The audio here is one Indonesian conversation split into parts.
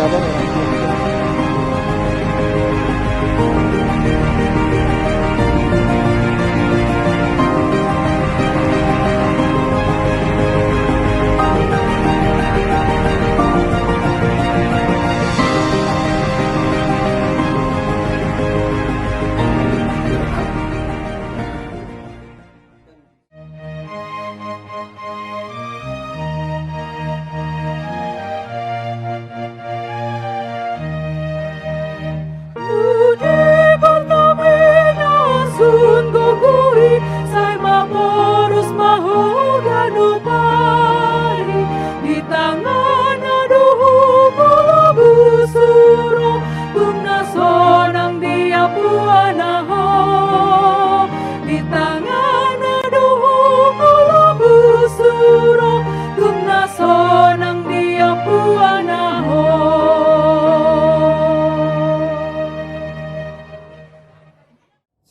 sabar ya.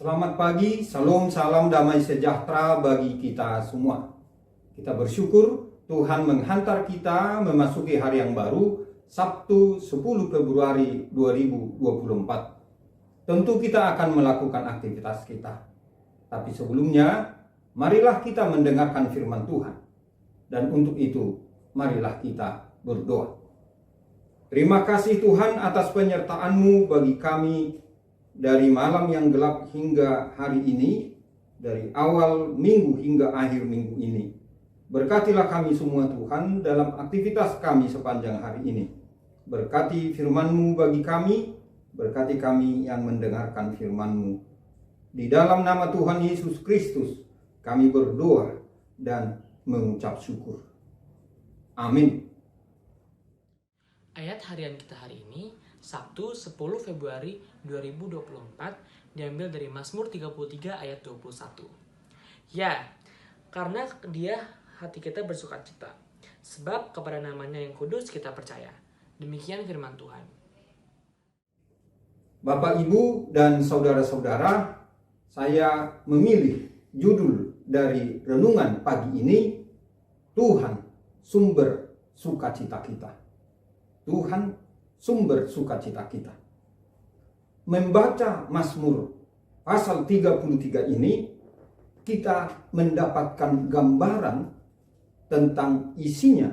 Selamat pagi, salam damai sejahtera bagi kita semua. Kita bersyukur Tuhan menghantar kita memasuki hari yang baru, Sabtu 10 Februari 2024. Tentu kita akan melakukan aktivitas kita. Tapi sebelumnya, marilah kita mendengarkan firman Tuhan. Dan untuk itu, marilah kita berdoa. Terima kasih Tuhan atas penyertaan-Mu bagi kami dari malam yang gelap hingga hari ini, dari awal minggu hingga akhir minggu ini. Berkatilah kami semua Tuhan dalam aktivitas kami sepanjang hari ini. Berkati firman-Mu bagi kami, berkati kami yang mendengarkan firman-Mu. Di dalam nama Tuhan Yesus Kristus kami berdoa dan mengucap syukur. Amin. Ayat harian kita hari ini Sabtu 10 Februari 2024 diambil dari Mazmur 33 ayat 21. Ya, karena Dia hati kita bersukacita, sebab kepada namanya yang kudus kita percaya. Demikian firman Tuhan. Bapak, Ibu, dan saudara-saudara, saya memilih judul dari renungan pagi ini, Tuhan sumber sukacita kita. Tuhan sumber sukacita kita. Membaca Mazmur pasal 33 ini, kita mendapatkan gambaran tentang isinya,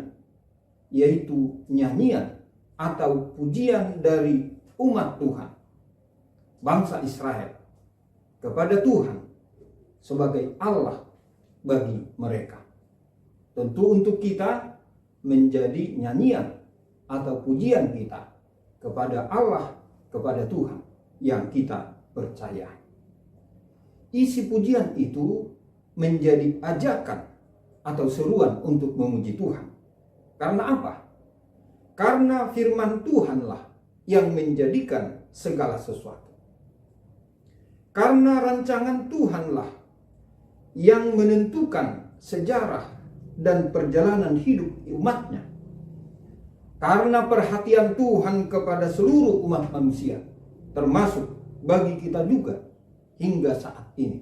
yaitu nyanyian atau pujian dari umat Tuhan, bangsa Israel, kepada Tuhan sebagai Allah bagi mereka. Tentu untuk kita menjadi nyanyian atau pujian kita kepada Allah, kepada Tuhan yang kita percaya. Isi pujian itu menjadi ajakan atau seruan untuk memuji Tuhan. Karena apa? Karena firman Tuhanlah yang menjadikan segala sesuatu. Karena rancangan Tuhanlah yang menentukan sejarah dan perjalanan hidup umatnya. Karena perhatian Tuhan kepada seluruh umat manusia, termasuk bagi kita juga hingga saat ini.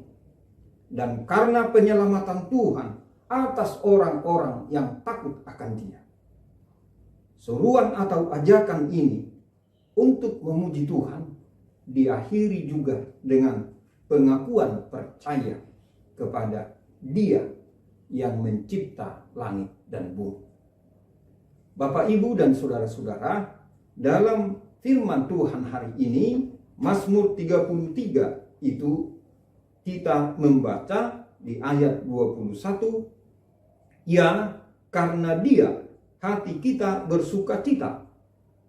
Dan karena penyelamatan Tuhan atas orang-orang yang takut akan Dia. Seruan atau ajakan ini untuk memuji Tuhan diakhiri juga dengan pengakuan percaya kepada Dia yang mencipta langit dan bumi. Bapak, Ibu, dan saudara-saudara, dalam firman Tuhan hari ini, Mazmur 33 itu kita membaca di ayat 21, ya, karena Dia hati kita bersukacita,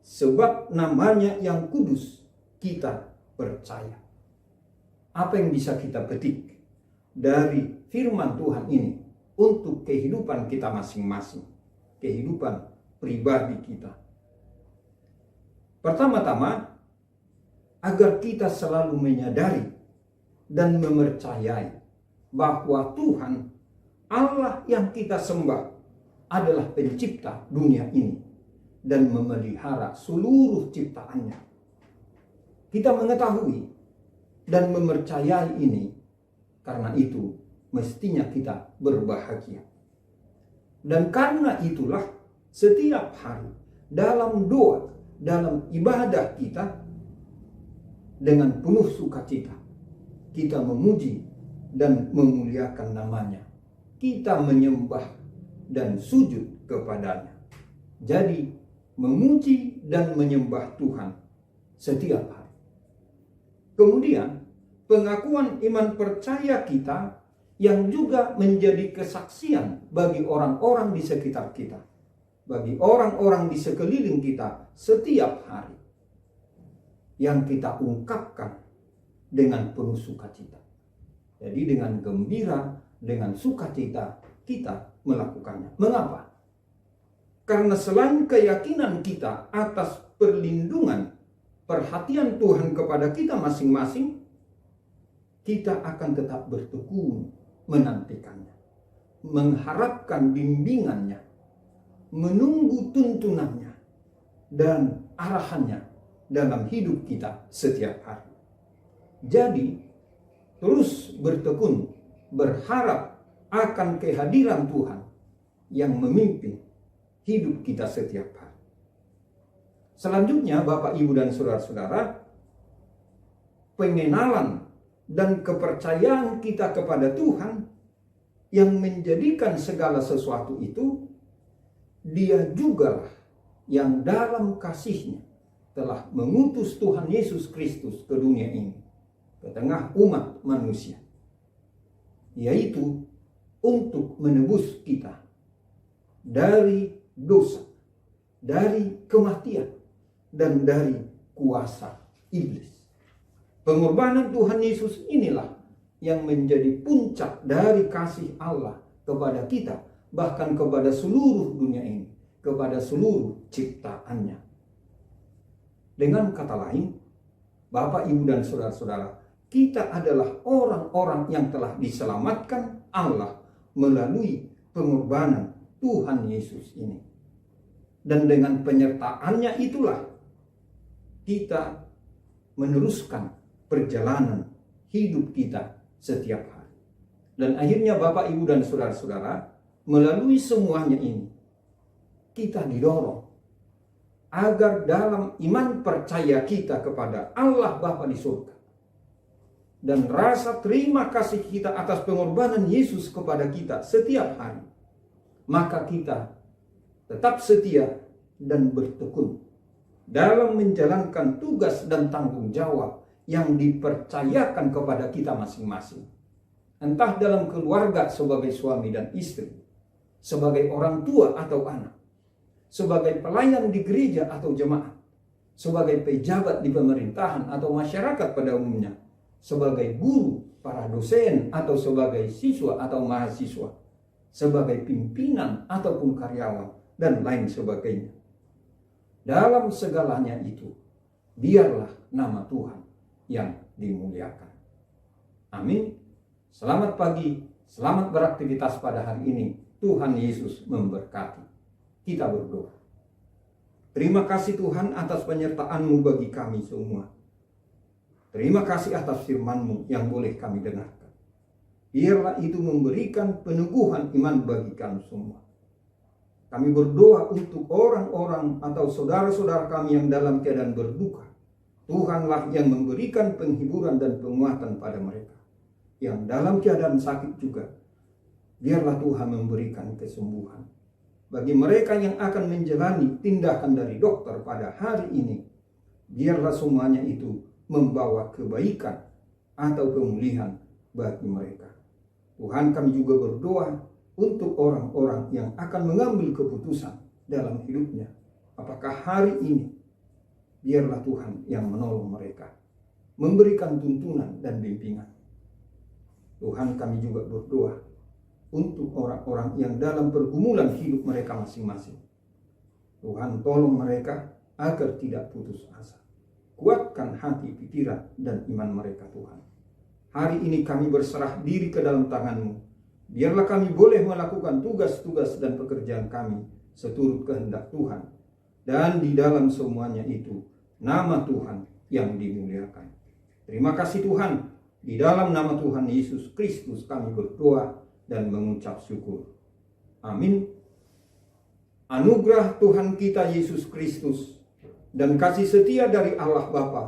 sebab namanya yang kudus kita percaya. Apa yang bisa kita petik dari firman Tuhan ini untuk kehidupan kita masing-masing, kehidupan pribadi kita? Pertama-tama, agar kita selalu menyadari dan mempercayai bahwa Tuhan Allah yang kita sembah adalah pencipta dunia ini dan memelihara seluruh ciptaannya. Kita mengetahui dan mempercayai ini, karena itu mestinya kita berbahagia. Dan karena itulah setiap hari dalam doa dalam ibadah kita dengan penuh sukacita. Kita memuji dan memuliakan namanya. Kita menyembah dan sujud kepadanya. Jadi memuji dan menyembah Tuhan setiap hari. Kemudian pengakuan iman percaya kita yang juga menjadi kesaksian bagi orang-orang di sekitar kita, bagi orang-orang di sekeliling kita setiap hari, yang kita ungkapkan dengan penuh sukacita. Jadi dengan gembira, dengan sukacita kita melakukannya. Mengapa? Karena selain keyakinan kita atas perlindungan, perhatian Tuhan kepada kita masing-masing, kita akan tetap bertekun menantikannya, mengharapkan bimbingannya, menunggu tuntunannya dan arahannya dalam hidup kita setiap hari. Jadi terus bertekun, berharap akan kehadiran Tuhan yang memimpin hidup kita setiap hari. Selanjutnya, Bapak, Ibu, dan saudara-saudara, pengenalan dan kepercayaan kita kepada Tuhan yang menjadikan segala sesuatu itu, Dia jugalah yang dalam kasih-Nya telah mengutus Tuhan Yesus Kristus ke dunia ini, ke tengah umat manusia, yaitu untuk menebus kita dari dosa, dari kematian, dan dari kuasa iblis. Pengorbanan Tuhan Yesus inilah yang menjadi puncak dari kasih Allah kepada kita, bahkan kepada seluruh dunia ini, kepada seluruh ciptaannya. Dengan kata lain, Bapak, Ibu, dan saudara-saudara, kita adalah orang-orang yang telah diselamatkan Allah melalui pengorbanan Tuhan Yesus ini. Dan dengan penyertaannya itulah kita meneruskan perjalanan hidup kita setiap hari. Dan akhirnya Bapak, Ibu, dan saudara-saudara, melalui semuanya ini, kita didorong agar dalam iman percaya kita kepada Allah Bapa di surga dan rasa terima kasih kita atas pengorbanan Yesus kepada kita setiap hari, maka kita tetap setia dan bertekun dalam menjalankan tugas dan tanggung jawab yang dipercayakan kepada kita masing-masing. Entah dalam keluarga sebagai suami dan istri, sebagai orang tua atau anak, sebagai pelayan di gereja atau jemaat, sebagai pejabat di pemerintahan atau masyarakat pada umumnya, sebagai guru, para dosen, atau sebagai siswa atau mahasiswa, sebagai pimpinan ataupun karyawan, dan lain sebagainya. Dalam segalanya itu, biarlah nama Tuhan yang dimuliakan. Amin. Selamat pagi, selamat beraktivitas pada hari ini. Tuhan Yesus memberkati. Kita berdoa. Terima kasih Tuhan atas penyertaan-Mu bagi kami semua. Terima kasih atas firman-Mu yang boleh kami dengarkan. Biarlah itu memberikan peneguhan iman bagi kami semua. Kami berdoa untuk orang-orang atau saudara-saudara kami yang dalam keadaan berduka. Tuhanlah yang memberikan penghiburan dan penguatan pada mereka. Yang dalam keadaan sakit juga, biarlah Tuhan memberikan kesembuhan. Bagi mereka yang akan menjalani tindakan dari dokter pada hari ini, biarlah semuanya itu membawa kebaikan atau pemulihan bagi mereka. Tuhan, kami juga berdoa untuk orang-orang yang akan mengambil keputusan dalam hidupnya. Apakah hari ini, biarlah Tuhan yang menolong mereka, memberikan tuntunan dan bimbingan. Tuhan, kami juga berdoa untuk orang-orang yang dalam pergumulan hidup mereka masing-masing. Tuhan, tolong mereka agar tidak putus asa. Kuatkan hati, pikiran, dan iman mereka, Tuhan. Hari ini kami berserah diri ke dalam tangan-Mu. Biarlah kami boleh melakukan tugas-tugas dan pekerjaan kami seturut kehendak Tuhan. Dan di dalam semuanya itu, nama Tuhan yang dimuliakan. Terima kasih Tuhan. Di dalam nama Tuhan Yesus Kristus kami berdoa dan mengucap syukur. Amin. Anugerah Tuhan kita Yesus Kristus, dan kasih setia dari Allah Bapa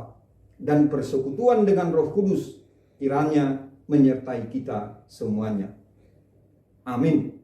dan persekutuan dengan Roh Kudus kiranya menyertai kita semuanya. Amin.